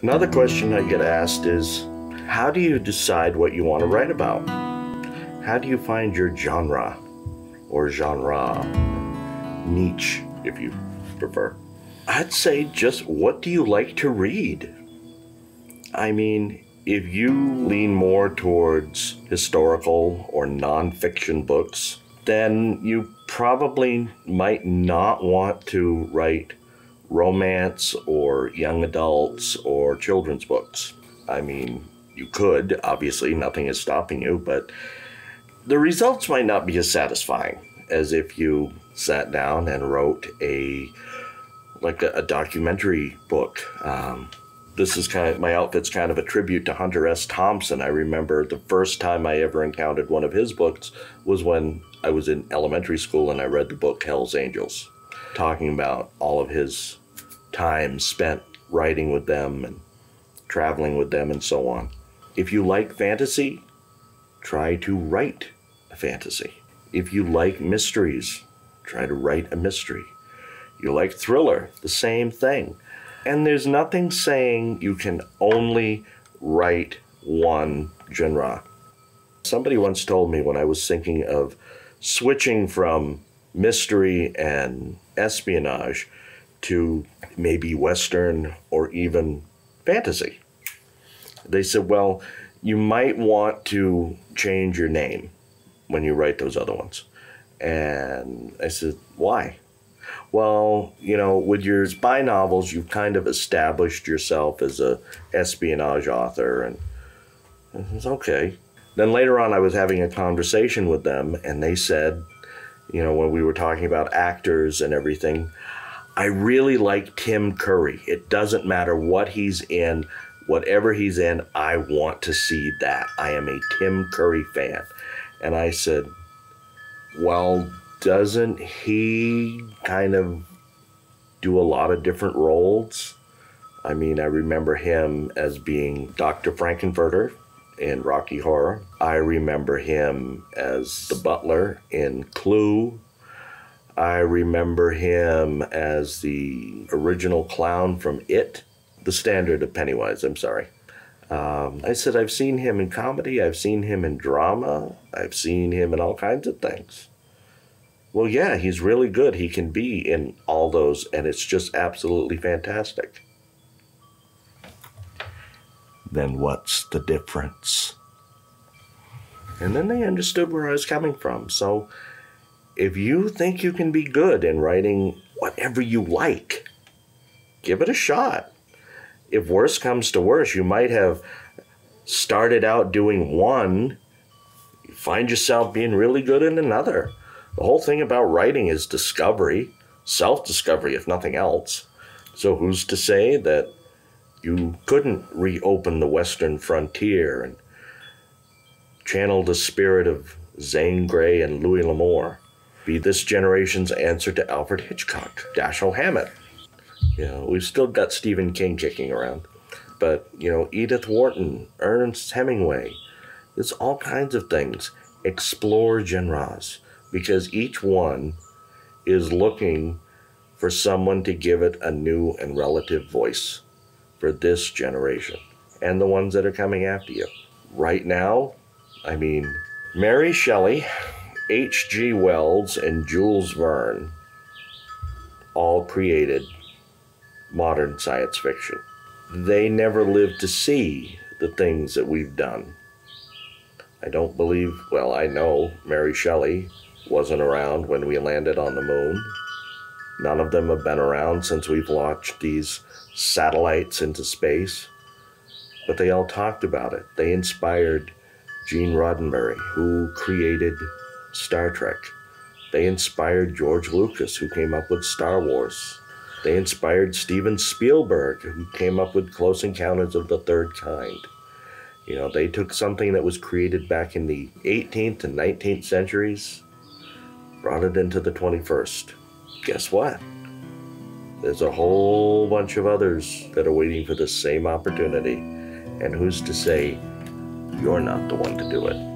Another question I get asked is, how do you decide what you want to write about? How do you find your genre, or niche, if you prefer? I'd say just what do you like to read? I mean, if you lean more towards historical or nonfiction books, then you probably might not want to write romance or young adults or children's books. I mean, you could, obviously, nothing is stopping you, but the results might not be as satisfying as if you sat down and wrote a documentary book. This is my outfit's kind of a tribute to Hunter S. Thompson. I remember the first time I ever encountered one of his books was when I was in elementary school and I read the book Hell's Angels, talking about all of his time spent writing with them and traveling with them and so on. If you like fantasy, try to write a fantasy. If you like mysteries, try to write a mystery. You like thriller, the same thing. And there's nothing saying you can only write one genre. Somebody once told me when I was thinking of switching from mystery and espionage to maybe Western or even fantasy. They said, well, you might want to change your name when you write those other ones. And I said, why? Well, you know, with your spy novels, you've kind of established yourself as a espionage author, and it's okay. Then later on, I was having a conversation with them, and they said, you know, when we were talking about actors and everything, I really like Tim Curry. It doesn't matter what he's in, whatever he's in, I want to see that. I am a Tim Curry fan. And I said, well, doesn't he kind of do a lot of different roles? I mean, I remember him as being Dr. Frankenfurter in Rocky Horror. I remember him as the butler in Clue. I remember him as the original clown from It, the standard of Pennywise, I'm sorry. I said, I've seen him in comedy, I've seen him in drama, I've seen him in all kinds of things. Well, yeah, he's really good. He can be in all those, and it's just absolutely fantastic. Then what's the difference? And then they understood where I was coming from. So if you think you can be good in writing whatever you like, give it a shot. If worse comes to worse, you might have started out doing one, you find yourself being really good in another. The whole thing about writing is discovery, self-discovery, if nothing else. So who's to say that you couldn't reopen the Western frontier and channel the spirit of Zane Grey and Louis L'Amour? Be this generation's answer to Alfred Hitchcock, Dashiell Hammett. You know, we've still got Stephen King kicking around. But, you know, Edith Wharton, Ernest Hemingway, there's all kinds of things. Explore genres, because each one is looking for someone to give it a new and relative voice for this generation and the ones that are coming after you. Right now, I mean, Mary Shelley, H.G. Wells, and Jules Verne all created modern science fiction. They never lived to see the things that we've done. I don't believe, well, I know Mary Shelley wasn't around when we landed on the moon. None of them have been around since we've launched these satellites into space. But they all talked about it. They inspired Gene Roddenberry, who created Star Trek. They inspired George Lucas, who came up with Star Wars. They inspired Steven Spielberg, who came up with Close Encounters of the Third Kind. You know, they took something that was created back in the 18th and 19th centuries, brought it into the 21st. Guess what? There's a whole bunch of others that are waiting for the same opportunity. And who's to say you're not the one to do it?